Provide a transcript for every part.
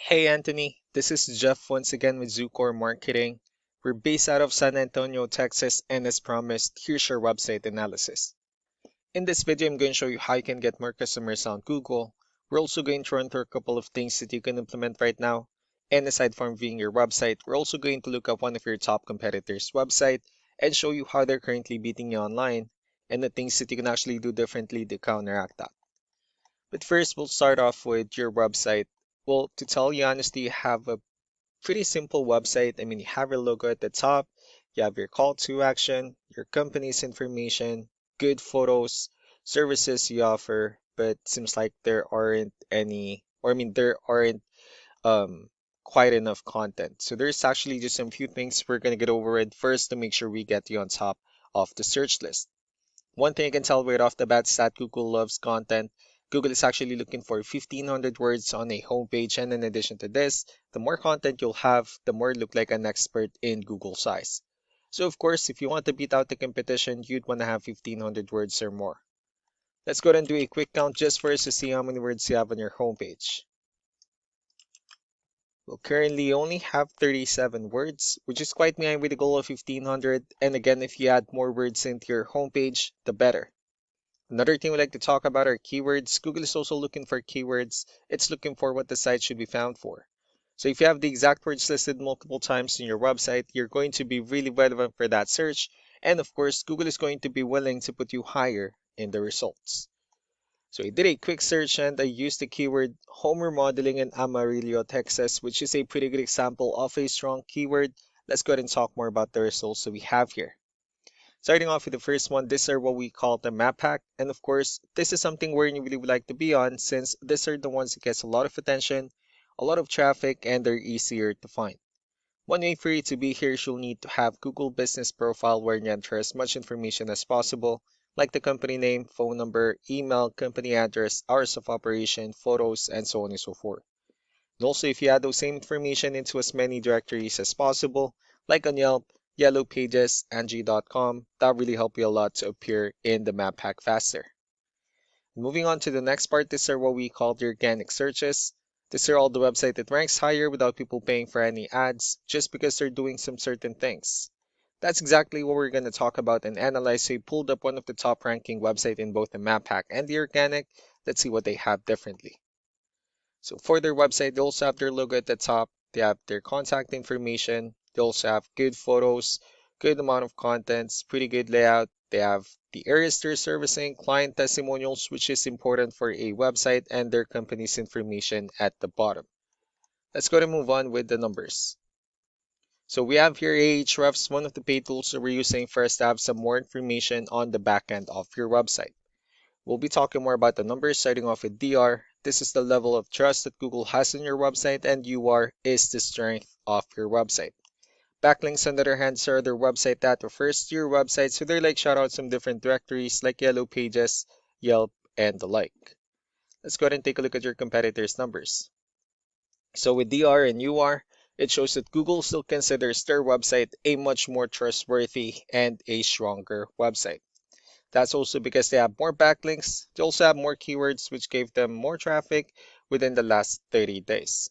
Hey Anthony, this is Jeff once again with Zucore Marketing. We're based out of San Antonio, Texas, and as promised, here's your website analysis. In this video, I'm going to show you how you can get more customers on Google. We're also going to run through a couple of things that you can implement right now. And aside from viewing your website, we're also going to look up one of your top competitors' website and show you how they're currently beating you online and the things that you can actually do differently to counteract that. But first, we'll start off with your website. Well, to tell you honestly, you have a pretty simple website. I mean, you have your logo at the top, you have your call to action, your company's information, good photos, services you offer, but seems like there aren't any, or I mean, there aren't um, quite enough content. So there's actually just some few things we're gonna get over it first to make sure we get you on top of the search list. One thing I can tell right off the bat is that Google loves content. Google is actually looking for 1,500 words on a homepage, and in addition to this, the more content you'll have, the more you look like an expert in Google's eyes. So of course, if you want to beat out the competition, you'd want to have 1,500 words or more. Let's go ahead and do a quick count just for us to see how many words you have on your homepage. We'll currently only have 37 words, which is quite behind with the goal of 1,500. And again, if you add more words into your homepage, the better. Another thing we like to talk about are keywords. Google is also looking for keywords. It's looking for what the site should be found for. So if you have the exact words listed multiple times in your website, you're going to be really relevant for that search. And of course, Google is going to be willing to put you higher in the results. So I did a quick search and I used the keyword home remodeling in Amarillo, Texas, which is a pretty good example of a strong keyword. Let's go ahead and talk more about the results that we have here. Starting off with the first one, these are what we call the map hack. And of course, this is something where you really would like to be on since these are the ones that gets a lot of attention, a lot of traffic, and they're easier to find. One way for you to be here is you'll need to have Google Business Profile where you enter as much information as possible, like the company name, phone number, email, company address, hours of operation, photos, and so on and so forth. And also, if you add those same information into as many directories as possible, like on Yelp, Yellow Pages, Angie.com, that really help you a lot to appear in the map pack faster. Moving on to the next part, these are what we call the organic searches. These are all the website that ranks higher without people paying for any ads, just because they're doing some certain things. That's exactly what we're going to talk about and analyze. So we pulled up one of the top ranking website in both the map hack and the organic. Let's see what they have differently. So for their website, they also have their logo at the top. They have their contact information. They also have good photos, good amount of contents, pretty good layout. They have the areas they're servicing, client testimonials, which is important for a website, and their company's information at the bottom. Let's go to move on with the numbers. So we have here Ahrefs, one of the paid tools that we're using for us to have some more information on the back end of your website. We'll be talking more about the numbers, starting off with DR. This is the level of trust that Google has in your website, and UR is the strength of your website. Backlinks, on the other hand, are their website that refers to your website, so they're like shoutouts from different directories like Yellow Pages, Yelp, and the like. Let's go ahead and take a look at your competitors' numbers. So with DR and UR, it shows that Google still considers their website a much more trustworthy and a stronger website. That's also because they have more backlinks. They also have more keywords, which gave them more traffic within the last 30 days.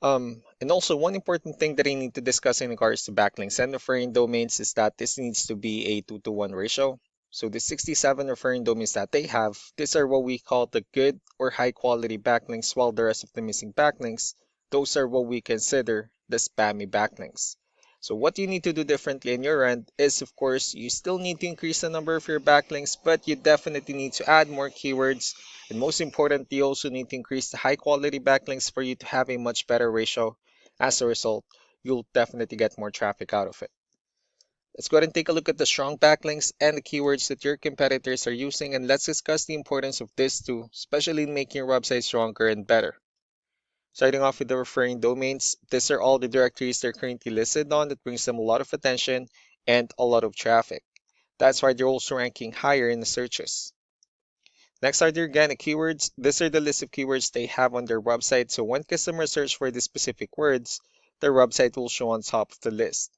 And also one important thing that I need to discuss in regards to backlinks and referring domains is that this needs to be a 2-to-1 ratio. So the 67 referring domains that they have, these are what we call the good or high quality backlinks, while the rest of the missing backlinks, those are what we consider the spammy backlinks. So what you need to do differently on your end is, of course, you still need to increase the number of your backlinks, but you definitely need to add more keywords. And most importantly, you also need to increase the high quality backlinks for you to have a much better ratio. As a result, you'll definitely get more traffic out of it. Let's go ahead and take a look at the strong backlinks and the keywords that your competitors are using, and let's discuss the importance of this too, especially in making your website stronger and better. Starting off with the referring domains, these are all the directories they're currently listed on that brings them a lot of attention and a lot of traffic. That's why they're also ranking higher in the searches. Next are the organic keywords. These are the list of keywords they have on their website, so when customers search for these specific words, their website will show on top of the list.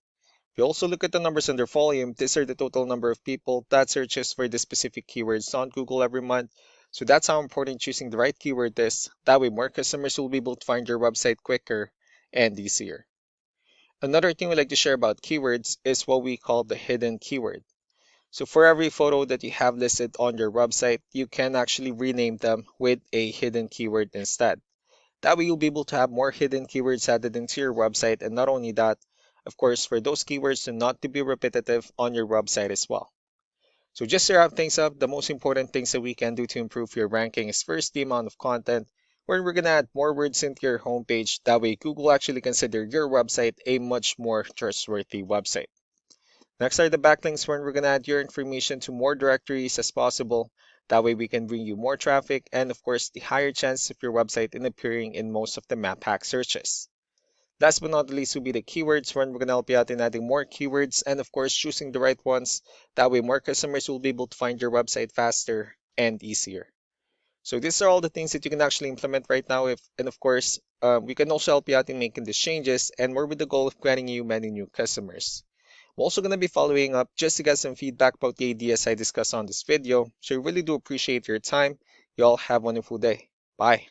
If you also look at the numbers under volume, these are the total number of people that searches for the specific keywords on Google every month. So that's how important choosing the right keyword is. That way more customers will be able to find your website quicker and easier. Another thing we like to share about keywords is what we call the hidden keyword. So for every photo that you have listed on your website, you can actually rename them with a hidden keyword instead. That way you'll be able to have more hidden keywords added into your website, and not only that, of course, for those keywords to not to be repetitive on your website as well. So just to wrap things up, the most important things that we can do to improve your ranking is first the amount of content, where we're gonna add more words into your homepage. That way Google actually consider your website a much more trustworthy website. Next are the backlinks, where we're gonna add your information to more directories as possible. That way we can bring you more traffic and of course the higher chance of your website in appearing in most of the map hack searches. Last but not least will be the keywords, when we're going to help you out in adding more keywords and of course choosing the right ones. That way more customers will be able to find your website faster and easier. So these are all the things that you can actually implement right now. And of course, we can also help you out in making these changes, and more with the goal of getting you many new customers. I'm also going to be following up just to get some feedback about the ideas I discussed on this video. So I really do appreciate your time. You all have a wonderful day. Bye.